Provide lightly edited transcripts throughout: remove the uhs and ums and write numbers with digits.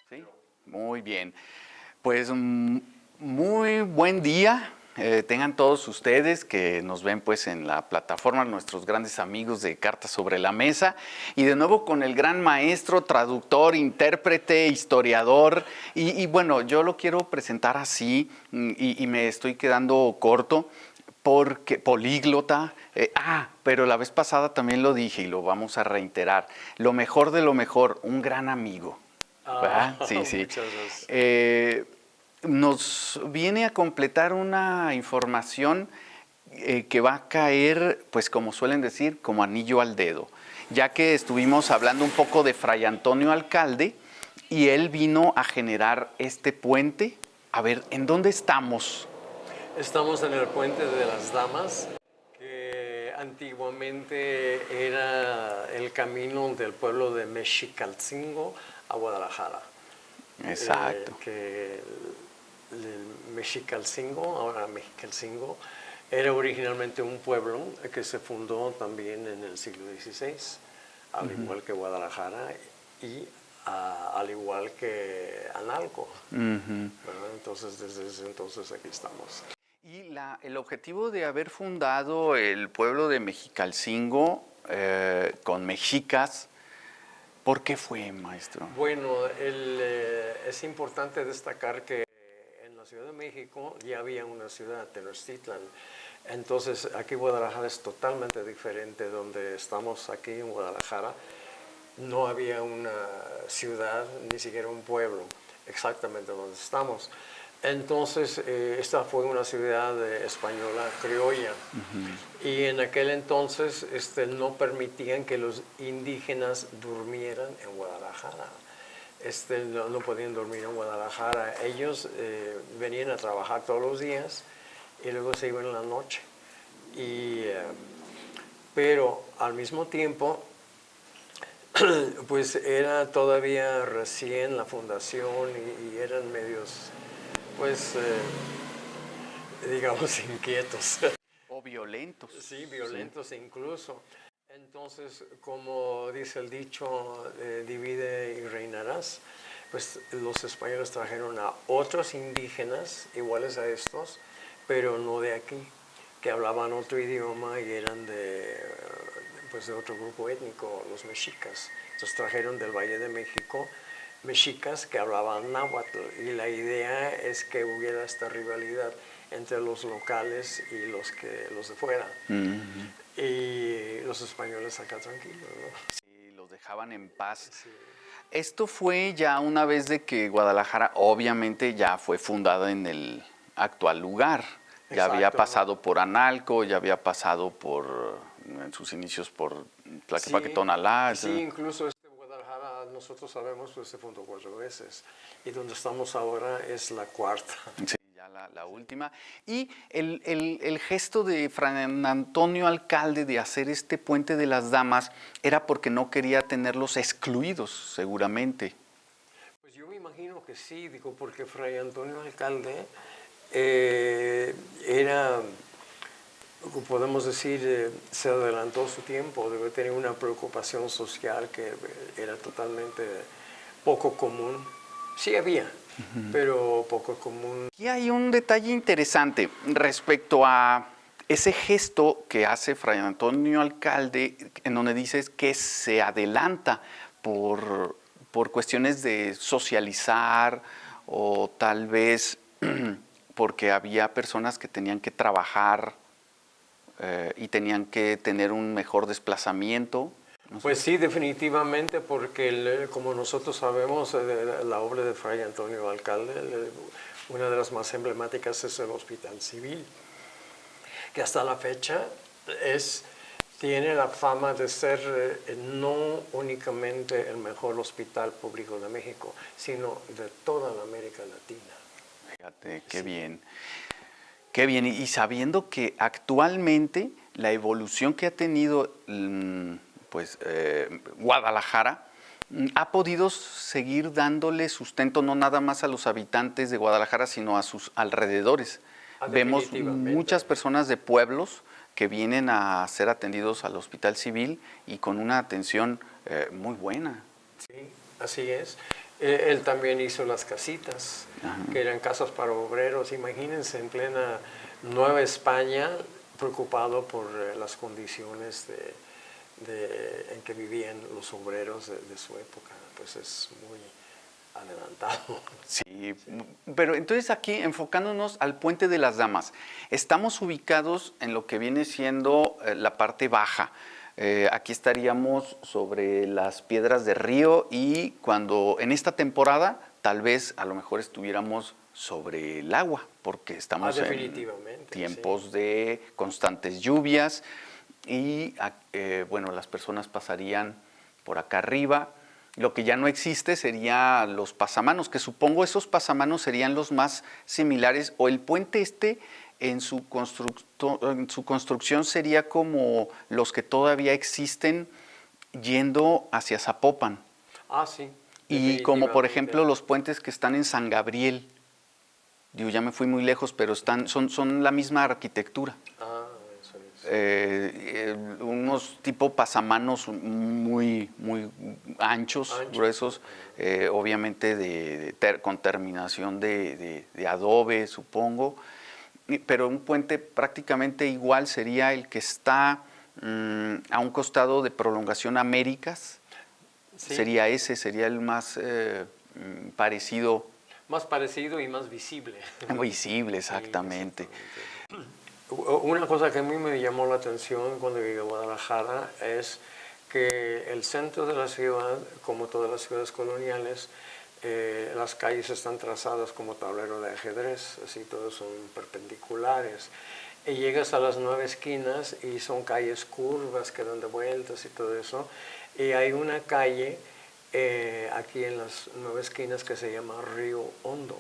Sí, muy bien. Pues muy buen día. Tengan todos ustedes que nos ven pues en la plataforma, nuestros grandes amigos de Cartas sobre la Mesa, y de nuevo con el gran maestro, traductor, intérprete, historiador, y bueno, yo lo quiero presentar así y me estoy quedando corto porque políglota, pero la vez pasada también lo dije y lo vamos a reiterar, lo mejor de lo mejor, un gran amigo. ¿Verdad? Sí, sí. Muchas gracias. Nos viene a completar una información que va a caer, pues como suelen decir, como anillo al dedo, ya que estuvimos hablando un poco de Fray Antonio Alcalde y él vino a generar este puente. A ver, ¿en dónde estamos? Estamos en el Puente de las Damas, que antiguamente era el camino del pueblo de Mexicalcingo a Guadalajara. Exacto. Que el Mexicalcingo, ahora Mexicalcingo, era originalmente un pueblo que se fundó también en el siglo XVI, al igual que Guadalajara y al igual que Analco. Entonces, desde ese entonces aquí estamos. Y el objetivo de haber fundado el pueblo de Mexicalcingo con mexicas, ¿por qué fue, maestro? Bueno, es importante destacar que en la Ciudad de México ya había una ciudad, Tenochtitlan. Entonces, aquí Guadalajara es totalmente diferente. Donde estamos aquí en Guadalajara, no había una ciudad, ni siquiera un pueblo, exactamente donde estamos. Entonces, esta fue una ciudad española criolla. Y en aquel entonces no permitían que los indígenas durmieran en Guadalajara. No podían dormir en Guadalajara. Ellos venían a trabajar todos los días y luego se iban en la noche. Pero al mismo tiempo, pues era todavía recién la fundación y eran medios, pues, digamos, inquietos. O violentos. Sí, violentos incluso. Entonces, como dice el dicho, divide y reinarás, pues los españoles trajeron a otros indígenas iguales a estos, pero no de aquí, que hablaban otro idioma y eran pues de otro grupo étnico, los mexicas. Entonces trajeron del Valle de México mexicas que hablaban náhuatl, y la idea es que hubiera esta rivalidad entre los locales y los de fuera. Y los españoles acá tranquilos, ¿no? Sí, los dejaban en paz. Sí. Esto fue ya una vez de que Guadalajara obviamente ya fue fundada en el actual lugar. Ya había pasado por Analco, ya había pasado en sus inicios por Tlaquepaque, Tonalá. Sí, incluso Guadalajara, nosotros sabemos, pues se fundó 4 veces. Y donde estamos ahora es la 4ª. Sí, ya la última. Y el gesto de Fray Antonio Alcalde de hacer este puente de las damas era porque no quería tenerlos excluidos, seguramente. Pues yo me imagino que sí, digo, porque Fray Antonio Alcalde era, podemos decir, se adelantó su tiempo, debe tener una preocupación social que era totalmente poco común. Sí había, pero poco común. Y hay un detalle interesante respecto a ese gesto que hace Fray Antonio Alcalde, en donde dices que se adelanta por cuestiones de socializar o tal vez porque había personas que tenían que trabajar y tenían que tener un mejor desplazamiento. No sé. Pues sí, definitivamente, porque como nosotros sabemos, la obra de Fray Antonio Alcalde, una de las más emblemáticas es el Hospital Civil, que hasta la fecha tiene la fama de ser no únicamente el mejor hospital público de México, sino de toda la América Latina. Fíjate, qué bien. Qué bien, y sabiendo que actualmente la evolución que ha tenido Guadalajara ha podido seguir dándole sustento no nada más a los habitantes de Guadalajara, sino a sus alrededores. Vemos muchas personas de pueblos que vienen a ser atendidos al Hospital Civil y con una atención muy buena. Sí, así es. Él también hizo las casitas, que eran casas para obreros. Imagínense, en plena Nueva España, preocupado por las condiciones en que vivían los obreros de su época. Pues es muy adelantado. Sí, pero entonces aquí enfocándonos al Puente de las Damas, estamos ubicados en lo que viene siendo la parte baja. Aquí estaríamos sobre las piedras de río y cuando en esta temporada tal vez a lo mejor estuviéramos sobre el agua porque estamos en tiempos de constantes lluvias y bueno, las personas pasarían por acá arriba. Lo que ya no existe serían los pasamanos, que supongo esos pasamanos serían los más similares, o el puente en su construcción sería como los que todavía existen yendo hacia Zapopan. Ah, sí. Y como por ejemplo los puentes que están en San Gabriel. Digo, ya me fui muy lejos, pero son la misma arquitectura. Ah, eso es. Unos tipo pasamanos muy anchos, gruesos, obviamente con terminación de adobe, supongo, pero un puente prácticamente igual sería el que está a un costado de Prolongación Américas. Sí. Sería el más parecido. Más parecido y más visible. Visible, exactamente. Una cosa que a mí me llamó la atención cuando llegué a Guadalajara es que el centro de la ciudad, como todas las ciudades coloniales, las calles están trazadas como tablero de ajedrez, así todos son perpendiculares. Y llegas a las 9 esquinas y son calles curvas que dan de vueltas y todo eso. Y hay una calle aquí en las 9 esquinas que se llama Río Hondo,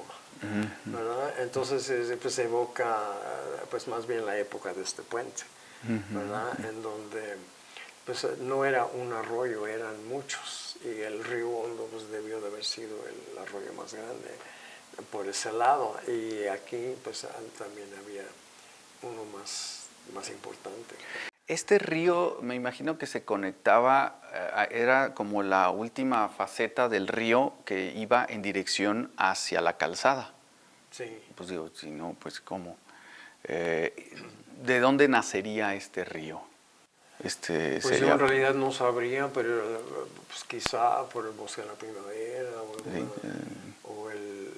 ¿verdad? Entonces pues evoca pues más bien la época de este puente, ¿verdad? En donde pues no era un arroyo, eran muchos, y el Río Hondo pues debió de haber sido el arroyo más grande por ese lado, y aquí pues también había uno más importante. Este río, me imagino que se conectaba, era como la última faceta del río que iba en dirección hacia la calzada. Sí. Pues digo, si no, pues ¿cómo? ¿De dónde nacería este río? Pues sería... yo en realidad no sabría, pero pues quizá por el bosque de la primavera o el...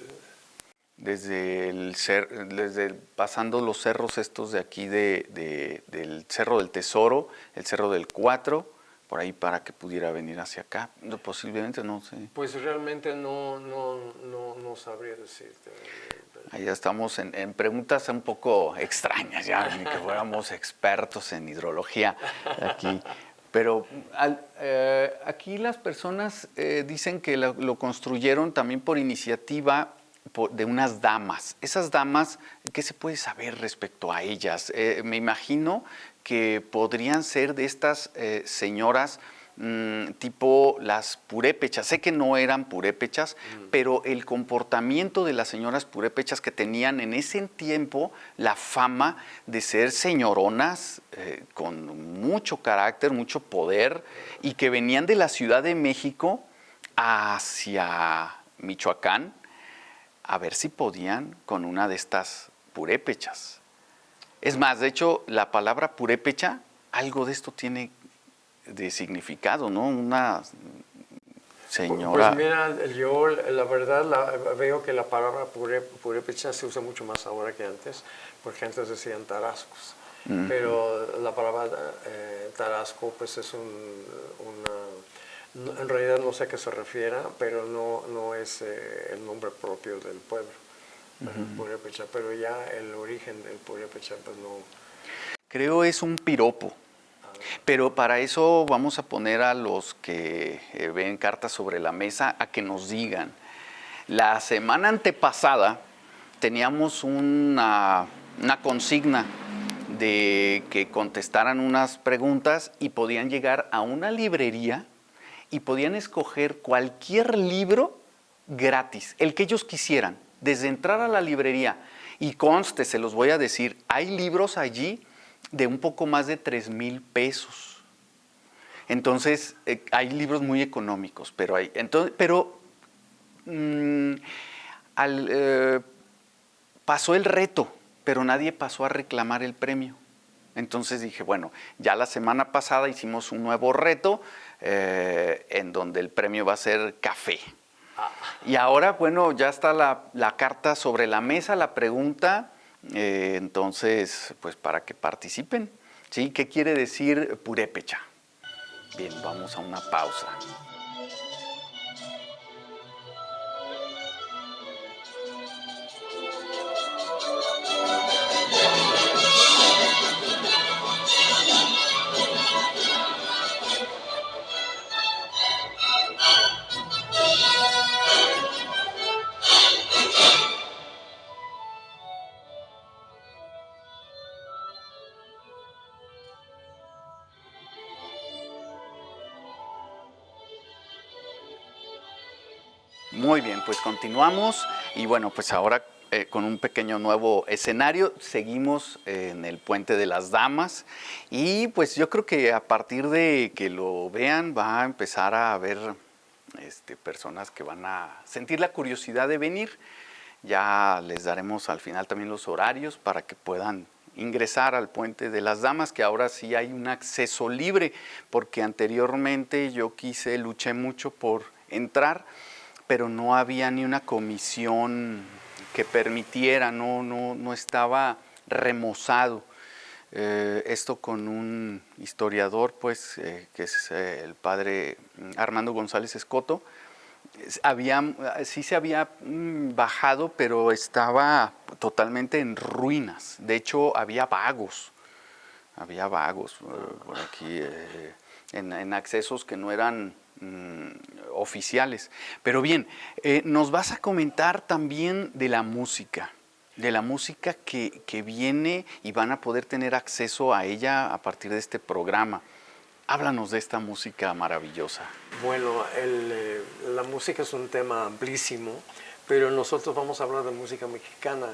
pasando los cerros estos de aquí del Cerro del Tesoro, el Cerro del Cuatro, por ahí para que pudiera venir hacia acá. Posiblemente, no sé. Pues realmente no sabría decirte. Ahí ya estamos en preguntas un poco extrañas, ya ni que fuéramos expertos en hidrología aquí. Pero aquí las personas dicen que lo construyeron también por iniciativa de unas damas. Esas damas, ¿qué se puede saber respecto a ellas? Me imagino que podrían ser de estas señoras tipo las purépechas. Sé que no eran purépechas, pero el comportamiento de las señoras purépechas que tenían en ese tiempo la fama de ser señoronas con mucho carácter, mucho poder, y que venían de la Ciudad de México hacia Michoacán a ver si podían con una de estas purépechas. Es más, de hecho, la palabra purépecha, algo de esto tiene de significado, ¿no? Una señora... Pues mira, yo la verdad veo que la palabra purépecha se usa mucho más ahora que antes, porque antes decían tarascos. Pero la palabra tarasco pues es en realidad no sé a qué se refiera, pero no es el nombre propio del pueblo, purépecha, pero ya el origen del purépecha pues no... Creo es un piropo, pero para eso vamos a poner a los que ven cartas sobre la mesa a que nos digan. La semana antepasada teníamos una consigna de que contestaran unas preguntas y podían llegar a una librería y podían escoger cualquier libro gratis, el que ellos quisieran, desde entrar a la librería. Y conste, se los voy a decir, hay libros allí de un poco más de 3,000 pesos. Entonces, hay libros muy económicos, pero mm, pasó el reto, pero nadie pasó a reclamar el premio. Entonces dije, bueno, ya la semana pasada hicimos un nuevo reto en donde el premio va a ser café. Y ahora, bueno, ya está la carta sobre la mesa, la pregunta, entonces, pues para que participen. ¿Sí? ¿Qué quiere decir purépecha? Bien, vamos a una pausa. Muy bien, pues continuamos y bueno, pues ahora con un pequeño nuevo escenario, seguimos en el Puente de las Damas y pues yo creo que a partir de que lo vean va a empezar a haber personas que van a sentir la curiosidad de venir. Ya les daremos al final también los horarios para que puedan ingresar al Puente de las Damas, que ahora sí hay un acceso libre, porque anteriormente yo luché mucho por entrar, pero no había ni una comisión que permitiera, no estaba remozado. Esto con un historiador, pues, que es el padre Armando González Escoto, sí se había bajado, pero estaba totalmente en ruinas. De hecho, había vagos por aquí, en accesos que no eran oficiales. Pero bien, nos vas a comentar también de la música que viene y van a poder tener acceso a ella a partir de este programa. Háblanos de esta música maravillosa. Bueno, la música es un tema amplísimo, pero nosotros vamos a hablar de música mexicana.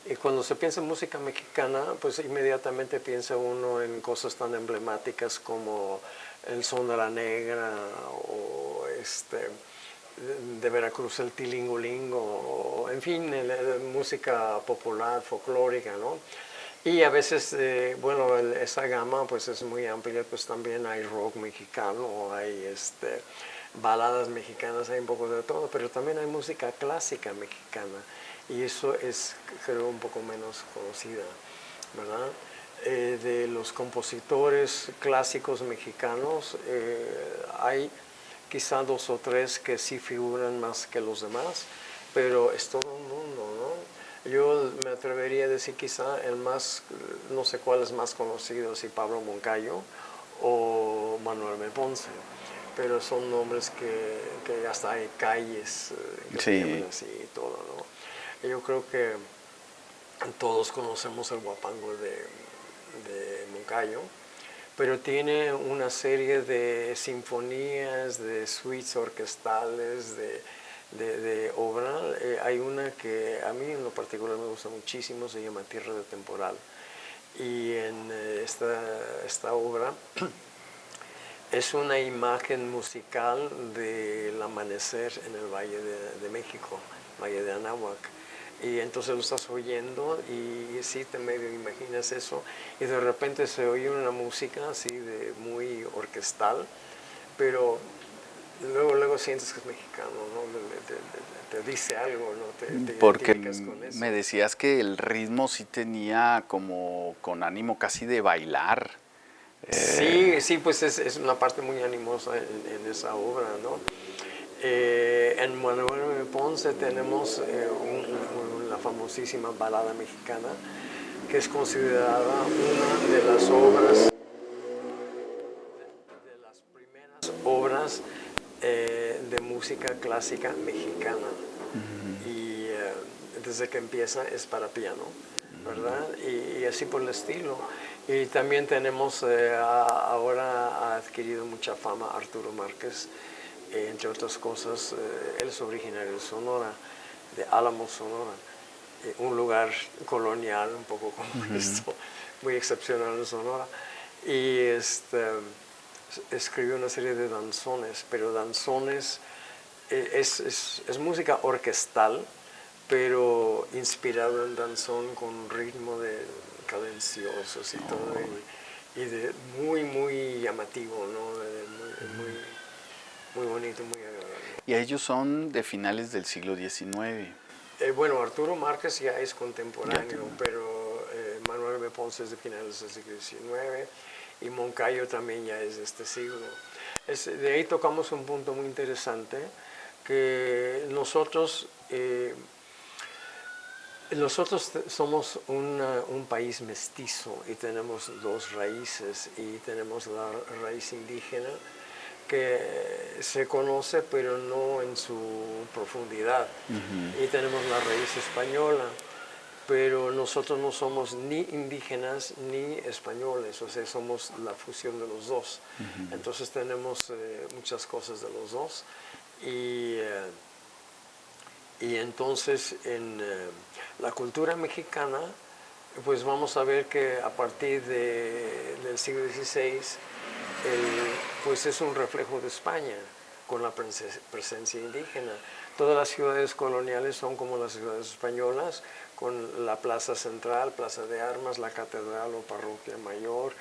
Y cuando se piensa en música mexicana, pues inmediatamente piensa uno en cosas tan emblemáticas como el son de la negra o de Veracruz el tilingolingo, o, en fin, música popular, folclórica, ¿no? Y a veces, bueno, esa gama pues es muy amplia, pues también hay rock mexicano, hay baladas mexicanas, hay un poco de todo, pero también hay música clásica mexicana y eso es, creo, un poco menos conocida, ¿verdad? De los compositores clásicos mexicanos, hay quizá 2 o 3 que sí figuran más que los demás, pero es todo un mundo, ¿no? Yo me atrevería a decir quizá el más, no sé cuál es más conocido, si Pablo Moncayo o Manuel M. Ponce, pero son nombres que hasta hay calles que se llaman así y todo, ¿no? Yo creo que todos conocemos el guapango de Moncayo, pero tiene una serie de sinfonías, de suites orquestales, de obra. Hay una que a mí en lo particular me gusta muchísimo, se llama Tierra de Temporal. Y en esta obra es una imagen musical del amanecer en el Valle de México, Valle de Anáhuac. Y entonces lo estás oyendo y sí te medio imaginas eso y de repente se oye una música así de muy orquestal, pero luego sientes que es mexicano, ¿no? Te dice algo, ¿no? Te Porque identificas con eso. me decías que el ritmo sí tenía como con ánimo casi de bailar. Sí, pues es una parte muy animosa en esa obra, ¿no? En Manuel M. Ponce tenemos una famosísima balada mexicana que es considerada una de las obras, de las primeras obras de música clásica mexicana. Y desde que empieza es para piano, ¿verdad? Y así por el estilo. Y también tenemos, ahora ha adquirido mucha fama Arturo Márquez, entre otras cosas, él es originario de Sonora, de Álamo, Sonora, un lugar colonial, un poco como esto, muy excepcional en Sonora. Y escribió una serie de danzones, pero danzones es música orquestal, pero inspirado en danzón con ritmo de cadenciosos y todo, y de muy llamativo, ¿no? Muy bonito, muy agradable. Y ellos son de finales del siglo XIX. Bueno, Arturo Márquez ya es contemporáneo, Ya pero Manuel B. Ponce es de finales del siglo XIX y Moncayo también ya es de este siglo. De ahí tocamos un punto muy interesante, que nosotros somos un país mestizo y tenemos dos raíces, y tenemos la raíz indígena que se conoce pero no en su profundidad, y tenemos la raíz española, pero nosotros no somos ni indígenas ni españoles, o sea, somos la fusión de los dos. Entonces tenemos muchas cosas de los dos, y entonces en la cultura mexicana, pues vamos a ver que a partir del siglo XVI, pues es un reflejo de España, con la presencia indígena. Todas las ciudades coloniales son como las ciudades españolas, con la plaza central, plaza de armas, la catedral o parroquia mayor,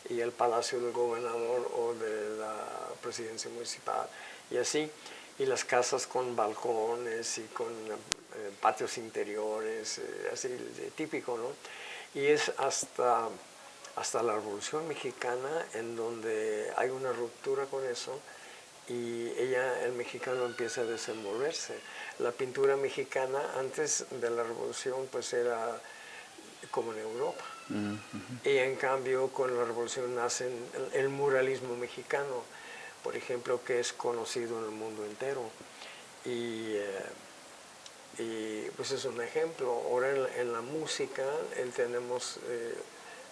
y el palacio del gobernador o de la presidencia municipal, y así. Y las casas con balcones y con patios interiores, así típico, ¿no? Y es hasta la Revolución Mexicana en donde hay una ruptura con eso, y el mexicano empieza a desenvolverse. La pintura mexicana antes de la Revolución pues era como en Europa. Y en cambio con la Revolución nace el muralismo mexicano, por ejemplo, que es conocido en el mundo entero. Y pues es un ejemplo. Ahora en la música tenemos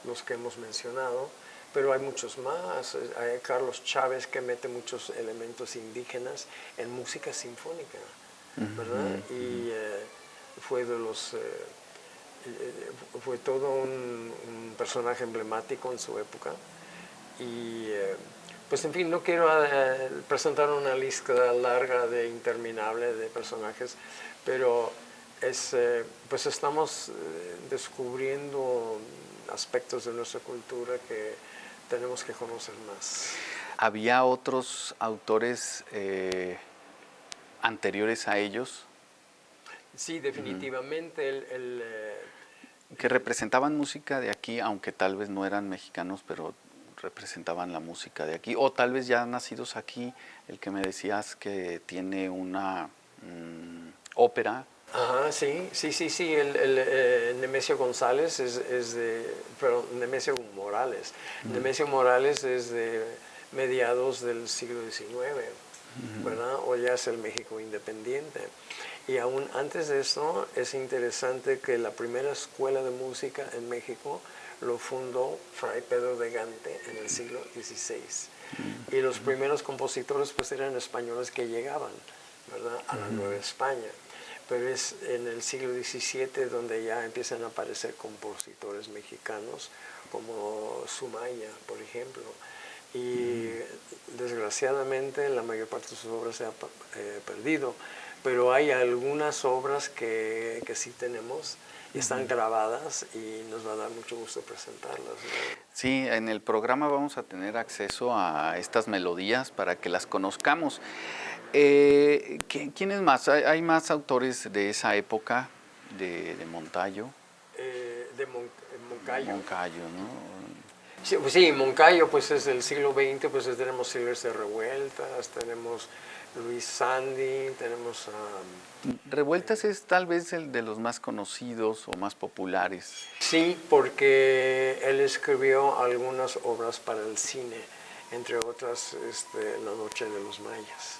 los que hemos mencionado, pero hay muchos más. Hay Carlos Chávez, que mete muchos elementos indígenas en música sinfónica, ¿verdad? Y fue fue todo un personaje emblemático en su época. Y pues en fin, no quiero presentar una lista larga interminable de personajes, pero pues estamos descubriendo aspectos de nuestra cultura que tenemos que conocer más. ¿Había otros autores anteriores a ellos Sí, definitivamente que representaban música de aquí, aunque tal vez no eran mexicanos, pero representaban la música de aquí, o tal vez ya nacidos aquí? El que me decías que tiene una ópera. Ajá, sí. Nemesio González perdón, Nemesio Morales. Nemesio Morales es de mediados del siglo XIX, ¿verdad? O ya es el México independiente. Y aún antes de eso, es interesante que la primera escuela de música en México lo fundó Fray Pedro de Gante en el siglo XVI. Y los primeros compositores pues eran españoles que llegaban, ¿verdad?, a la Nueva España. Pero es en el siglo XVII donde ya empiezan a aparecer compositores mexicanos, como Sumaya, por ejemplo. Y desgraciadamente la mayor parte de sus obras se ha perdido, pero hay algunas obras que sí tenemos y están grabadas, y nos va a dar mucho gusto presentarlas, ¿no? Sí, en el programa vamos a tener acceso a estas melodías para que las conozcamos. ¿Quiénes más? ¿Hay más autores de esa época, de Montayo? Moncayo. Moncayo, ¿no? Sí, pues sí, Moncayo pues es del siglo XX, pues tenemos Silvestre Revueltas, tenemos Luis Sandy, tenemos Revueltas es tal vez el de los más conocidos o más populares. Sí, porque él escribió algunas obras para el cine, entre otras La Noche de los Mayas,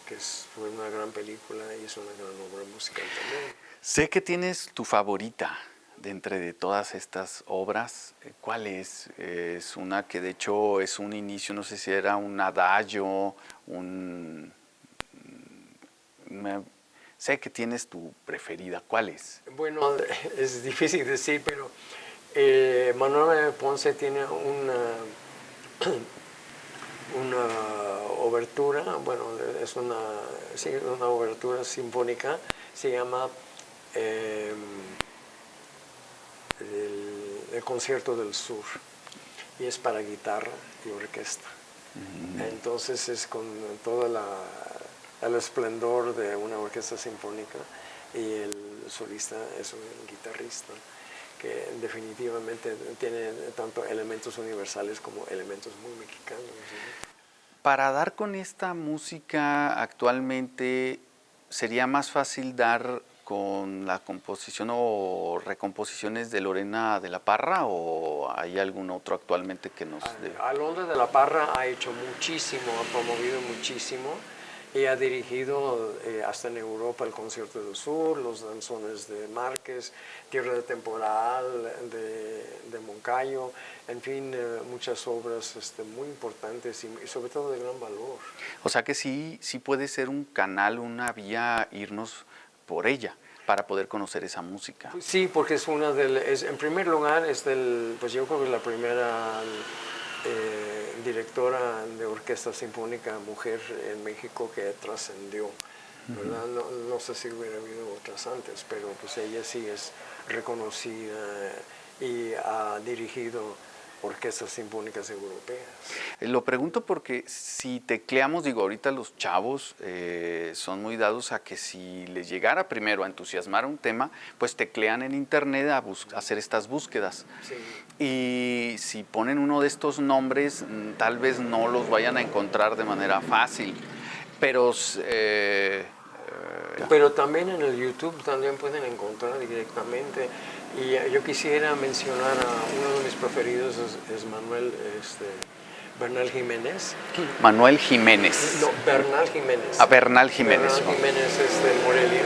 que fue una gran película y es una gran obra musical también. Sé que tienes tu favorita de entre todas estas obras. ¿Cuál es? Es una que de hecho es un inicio, no sé si era un adagio, sé que tienes tu preferida. ¿Cuál es? Bueno, es difícil decir, pero una obertura, bueno, es sí, una obertura sinfónica, se llama el Concierto del Sur, y es para guitarra y orquesta. Entonces es con todo el esplendor de una orquesta sinfónica, y el solista es un guitarrista que definitivamente tiene tanto elementos universales como elementos muy mexicanos, ¿sí? Para dar con esta música actualmente, ¿sería más fácil dar con la composición o recomposiciones de Lorena de la Parra, o hay algún otro actualmente que nos dé? Alondra de la Parra ha hecho muchísimo, ha promovido muchísimo y ha dirigido hasta en Europa el Concierto del Sur, los danzones de Márquez, Tierra de Temporal de Moncayo, en fin, muchas obras muy importantes y sobre todo de gran valor. O sea que sí puede ser un canal, una vía, irnos por ella para poder conocer esa música. Pues sí, porque es una en primer lugar, pues yo creo que la primera directora de orquesta sinfónica mujer en México que trascendió, ¿verdad? No sé si hubiera habido otras antes, pero pues ella sí es reconocida y ha dirigido orquestas sinfónicas europeas. Lo pregunto porque si tecleamos, digo, ahorita los chavos son muy dados a que si les llegara primero a entusiasmar un tema, pues teclean en internet a hacer estas búsquedas. Sí. Y si ponen uno de estos nombres, tal vez no los vayan a encontrar de manera fácil, pero pero también en el YouTube también pueden encontrar directamente. Y yo quisiera mencionar a uno de mis preferidos, es Bernal Jiménez. Manuel Jiménez. No, Bernal Jiménez. Bernal Jiménez. Bernal Jiménez es de Morelia.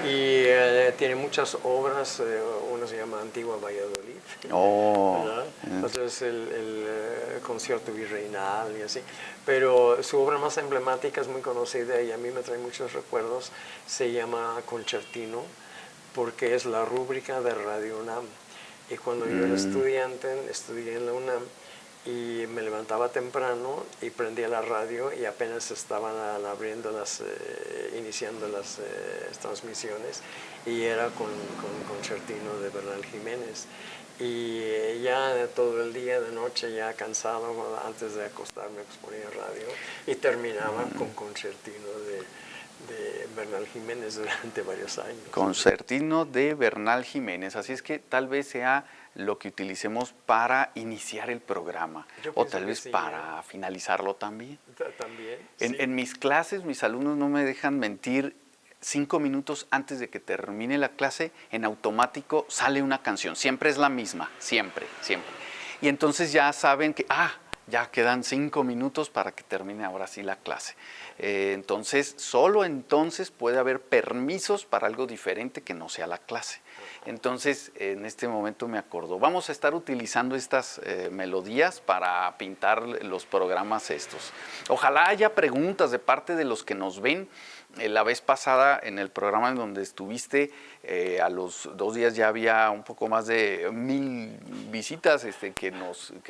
Y tiene muchas obras, uno se llama Antigua Valladolid, ¿verdad? Entonces el concierto virreinal y así, pero su obra más emblemática es muy conocida y a mí me trae muchos recuerdos, se llama Concertino, porque es la rúbrica de Radio UNAM, y cuando yo era estudiante, estudié en la UNAM, y me levantaba temprano y prendía la radio y apenas estaban iniciando las transmisiones, y era con Concertino de Bernal Jiménez. Y ya todo el día, de noche, ya cansado, antes de acostarme, pues ponía radio y terminaba con Concertino de Bernal Jiménez durante varios años. Concertino de Bernal Jiménez, así es que tal vez sea lo que utilicemos para iniciar el programa, o tal vez sí, para finalizarlo también. También. En mis clases, mis alumnos no me dejan mentir, 5 minutos antes de que termine la clase, en automático sale una canción, siempre es la misma, siempre. Y entonces ya saben que, ya quedan 5 minutos para que termine ahora sí la clase. Entonces, solo entonces puede haber permisos para algo diferente que no sea la clase. Entonces, en este momento me acordó, vamos a estar utilizando estas melodías para pintar los programas estos. Ojalá haya preguntas de parte de los que nos ven. La vez pasada, en el programa en donde estuviste, a los 2 días ya había un poco más de 1000 visitas que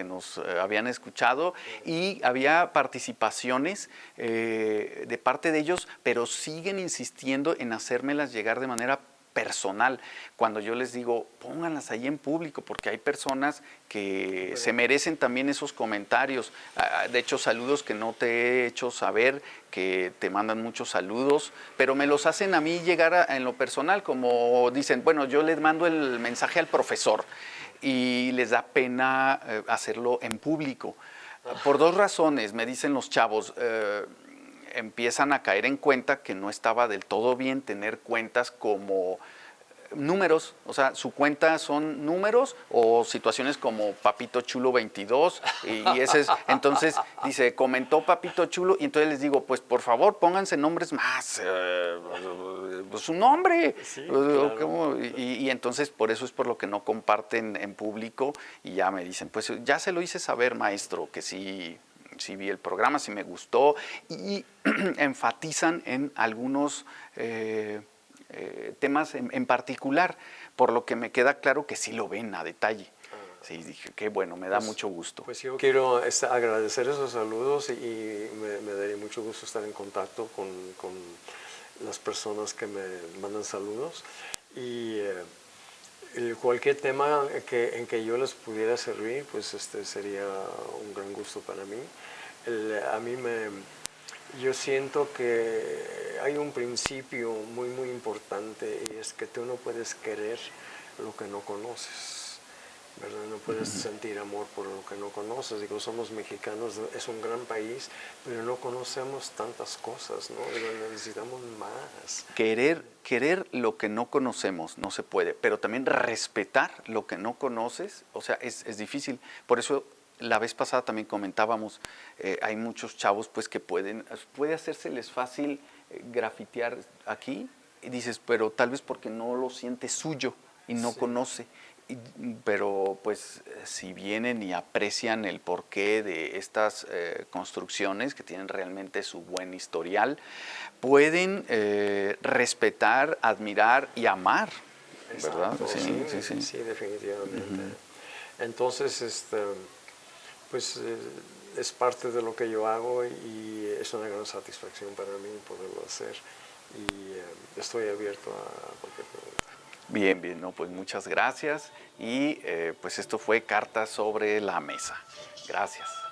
nos habían escuchado, y había participaciones de parte de ellos, pero siguen insistiendo en hacérmelas llegar de manera personal, cuando yo les digo, pónganlas ahí en público, porque hay personas que se merecen también esos comentarios. De hecho, saludos que no te he hecho saber, que te mandan muchos saludos, pero me los hacen a mí llegar en lo personal, como dicen, bueno, yo les mando el mensaje al profesor, y les da pena hacerlo en público. Por 2 razones, me dicen los chavos, empiezan a caer en cuenta que no estaba del todo bien tener cuentas como números, o sea, su cuenta son números o situaciones como Papito Chulo 22, y ese es, entonces dice, comentó Papito Chulo, y entonces les digo, pues por favor pónganse nombres más, su nombre, sí, claro. y entonces por eso es por lo que no comparten en público, y ya me dicen, pues ya se lo hice saber, maestro, que sí vi el programa, sí me gustó, y enfatizan en algunos temas en particular, por lo que me queda claro que sí lo ven a detalle. Sí, dije, qué bueno, me da mucho gusto. Pues yo quiero agradecer esos saludos y me daría mucho gusto estar en contacto con las personas que me mandan saludos. Y cualquier tema en que yo les pudiera servir, pues sería un gran gusto para mí. Yo siento que hay un principio muy, muy importante y es que tú no puedes querer lo que no conoces. ¿Verdad? No puedes sentir amor por lo que no conoces. Digo, somos mexicanos, es un gran país, pero no conocemos tantas cosas, ¿no? Digo, necesitamos más. Querer lo que no conocemos no se puede, pero también respetar lo que no conoces, o sea, es difícil. Por eso la vez pasada también comentábamos, hay muchos chavos pues que puede hacérseles fácil grafitear aquí, y dices, pero tal vez porque no lo siente suyo y no Sí. conoce. Pero pues si vienen y aprecian el porqué de estas construcciones que tienen realmente su buen historial, pueden respetar, admirar y amar, ¿verdad? Exacto, sí, definitivamente. Entonces, pues es parte de lo que yo hago y es una gran satisfacción para mí poderlo hacer y estoy abierto a cualquier pregunta. Bien, bien, no, pues muchas gracias y pues esto fue Cartas sobre la Mesa. Gracias.